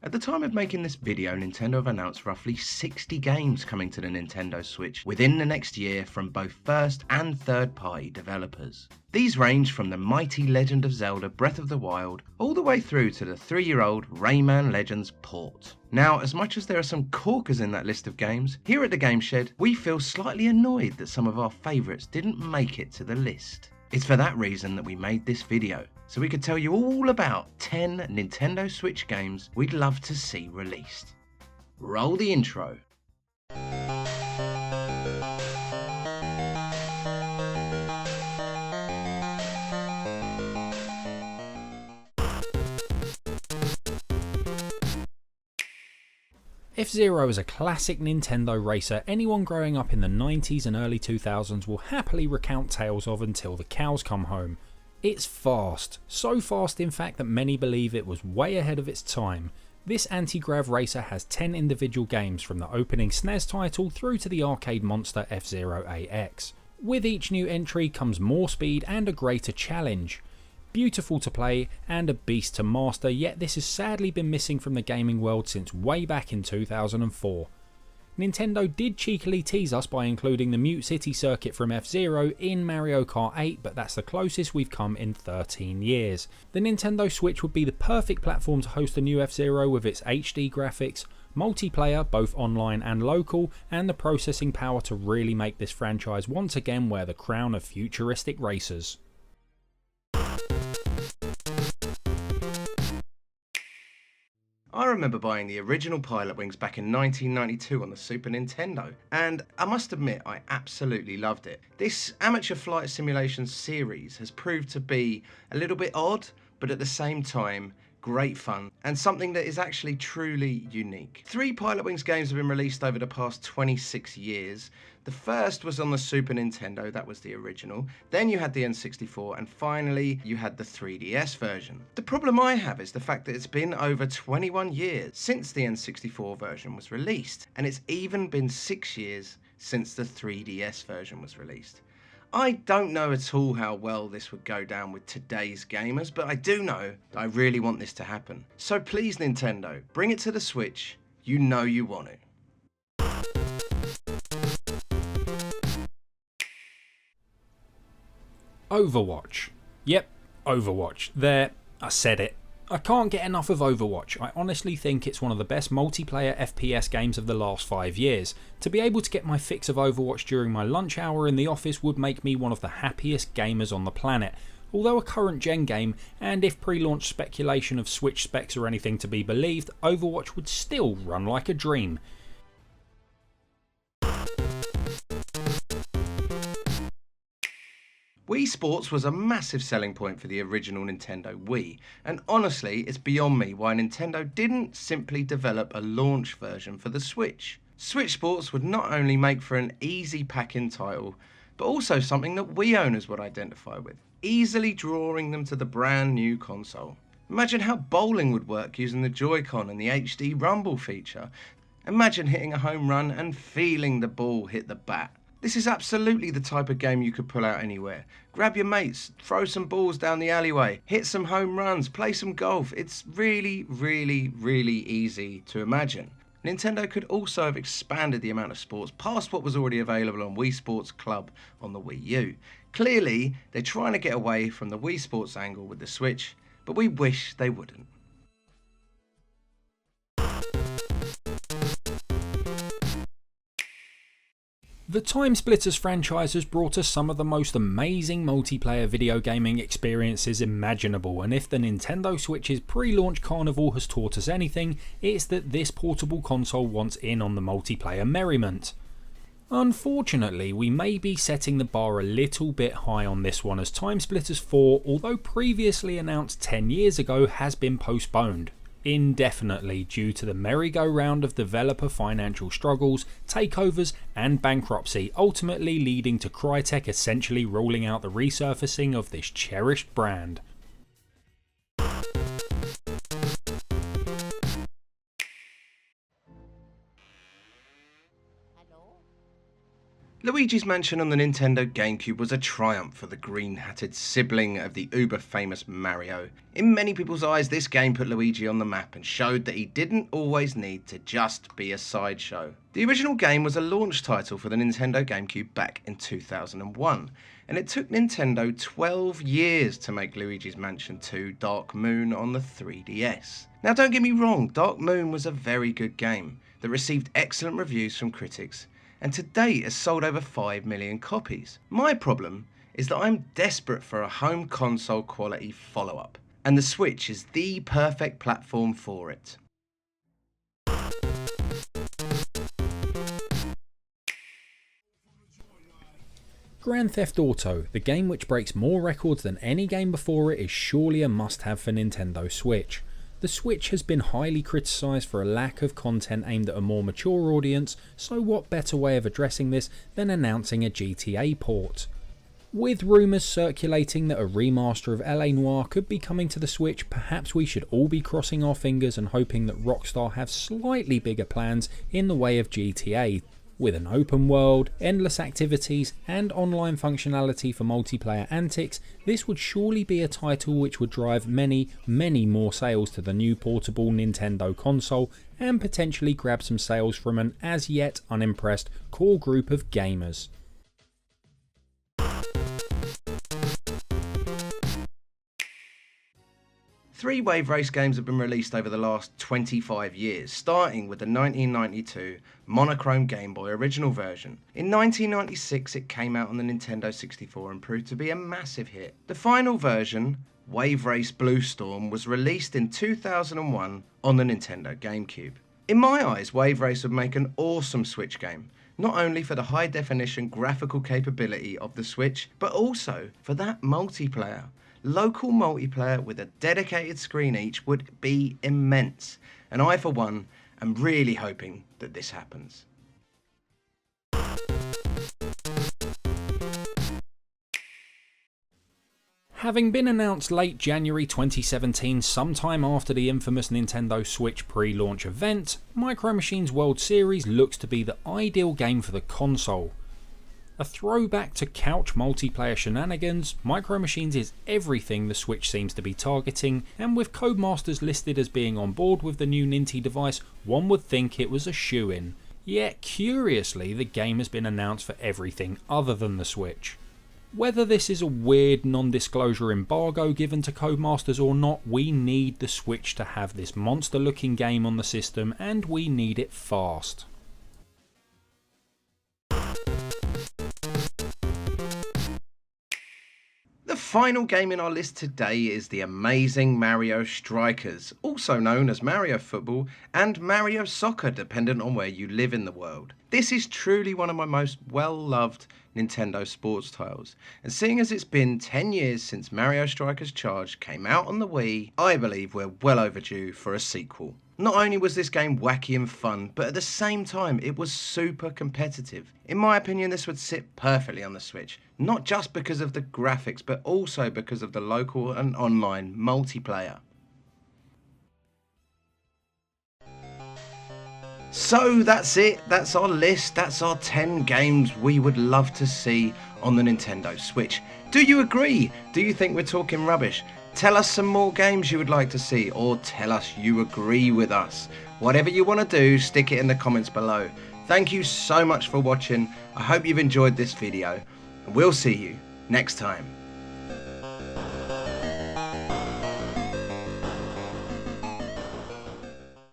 At the time of making this video, Nintendo have announced roughly 60 games coming to the Nintendo Switch within the next year from both first and third party developers. These range from the mighty Legend of Zelda Breath of the Wild all the way through to the 3-year-old Rayman Legends port. Now, as much as there are some corkers in that list of games, here at the Game Shed we feel slightly annoyed that some of our favourites didn't make it to the list. It's for that reason that we made this video, so we could tell you all about 10 Nintendo Switch games we'd love to see released. Roll the intro. F-Zero is a classic Nintendo racer anyone growing up in the 90s and early 2000s will happily recount tales of until the cows come home. It's fast, so fast in fact that many believe it was way ahead of its time. This anti-grav racer has 10 individual games from the opening SNES title through to the arcade monster F-Zero AX. With each new entry comes more speed and a greater challenge. Beautiful to play and a beast to master, yet this has sadly been missing from the gaming world since way back in 2004. Nintendo did cheekily tease us by including the Mute City circuit from F-Zero in Mario Kart 8, but that's the closest we've come in 13 years. The Nintendo Switch would be the perfect platform to host a new F-Zero with its HD graphics, multiplayer both online and local, and the processing power to really make this franchise once again wear the crown of futuristic racers. I remember buying the original Pilotwings back in 1992 on the Super Nintendo, and I must admit I absolutely loved it. This amateur flight simulation series has proved to be a little bit odd, but at the same time great fun, and something that is actually truly unique. 3 Pilotwings games have been released over the past 26 years. The first was on the Super Nintendo, that was the original. Then you had the N64, and finally you had the 3DS version. The problem I have is the fact that it's been over 21 years since the N64 version was released, and it's even been 6 years since the 3DS version was released. I don't know at all how well this would go down with today's gamers, but I do know that I really want this to happen. So please Nintendo, bring it to the Switch. You know you want it. Overwatch. Yep, Overwatch. There, I said it. I can't get enough of Overwatch. I honestly think it's one of the best multiplayer FPS games of the last 5 years. To be able to get my fix of Overwatch during my lunch hour in the office would make me one of the happiest gamers on the planet. Although a current gen game, and if pre-launch speculation of Switch specs are anything to be believed, Overwatch would still run like a dream. Wii Sports was a massive selling point for the original Nintendo Wii, and honestly it's beyond me why Nintendo didn't simply develop a launch version for the Switch. Switch Sports would not only make for an easy pack-in title, but also something that Wii owners would identify with, easily drawing them to the brand new console. Imagine how bowling would work using the Joy-Con and the HD Rumble feature. Imagine hitting a home run and feeling the ball hit the bat. This is absolutely the type of game you could pull out anywhere. Grab your mates, throw some balls down the alleyway, hit some home runs, play some golf. It's really, really, really easy to imagine. Nintendo could also have expanded the amount of sports past what was already available on Wii Sports Club on the Wii U. Clearly, they're trying to get away from the Wii Sports angle with the Switch, but we wish they wouldn't. The TIMESPLITTERS franchise has brought us some of the most amazing multiplayer video gaming experiences imaginable, and if the Nintendo Switch's pre-launch carnival has taught us anything, it's that this portable console wants in on the multiplayer merriment. Unfortunately, we may be setting the bar a little bit high on this one, as TIMESPLITTERS 4, although previously announced 10 years ago, has been postponed indefinitely due to the merry-go-round of developer financial struggles, takeovers and bankruptcy, ultimately leading to Crytek essentially ruling out the resurfacing of this cherished brand. Luigi's Mansion on the Nintendo GameCube was a triumph for the green-hatted sibling of the uber-famous Mario. In many people's eyes, this game put Luigi on the map and showed that he didn't always need to just be a sideshow. The original game was a launch title for the Nintendo GameCube back in 2001, and it took Nintendo 12 years to make Luigi's Mansion 2 Dark Moon on the 3DS. Now don't get me wrong, Dark Moon was a very good game that received excellent reviews from critics, and to date has sold over 5 million copies. My problem is that I'm desperate for a home console quality follow-up, and the Switch is the perfect platform for it. Grand Theft Auto, the game which breaks more records than any game before it, is surely a must-have for Nintendo Switch. The Switch has been highly criticised for a lack of content aimed at a more mature audience, so what better way of addressing this than announcing a GTA port? With rumours circulating that a remaster of LA Noire could be coming to the Switch, perhaps we should all be crossing our fingers and hoping that Rockstar have slightly bigger plans in the way of GTA. With an open world, endless activities and online functionality for multiplayer antics, this would surely be a title which would drive many more sales to the new portable Nintendo console and potentially grab some sales from an as yet unimpressed core group of gamers. Three Wave Race games have been released over the last 25 years, starting with the 1992 monochrome Game Boy original version. In 1996 it came out on the Nintendo 64 and proved to be a massive hit. The final version, Wave Race Blue Storm, was released in 2001 on the Nintendo GameCube. In my eyes, Wave Race would make an awesome Switch game, not only for the high definition graphical capability of the Switch, but also for that multiplayer. Local multiplayer with a dedicated screen each would be immense, and I for one am really hoping that this happens. Having been announced late January 2017, sometime after the infamous Nintendo Switch pre-launch event, Micro Machines World Series looks to be the ideal game for the console. A throwback to couch multiplayer shenanigans, Micro Machines is everything the Switch seems to be targeting, and with Codemasters listed as being on board with the new Ninty device, one would think it was a shoo-in. Yet curiously, the game has been announced for everything other than the Switch. Whether this is a weird non-disclosure embargo given to Codemasters or not, we need the Switch to have this monster looking game on the system, and we need it fast. The final game in our list today is the amazing Mario Strikers, also known as Mario Football and Mario Soccer dependent on where you live in the world. This is truly one of my most well-loved Nintendo sports titles, and seeing as it's been 10 years since Mario Strikers Charged came out on the Wii, I believe we're well overdue for a sequel. Not only was this game wacky and fun, but at the same time it was super competitive. In my opinion, this would sit perfectly on the Switch, not just because of the graphics, but also because of the local and online multiplayer. So that's it, that's our list, that's our 10 games we would love to see on the Nintendo Switch. Do you agree? Do you think we're talking rubbish? Tell us some more games you would like to see, or tell us you agree with us. Whatever you want to do, stick it in the comments below. Thank you so much for watching. I hope you've enjoyed this video, and we'll see you next time.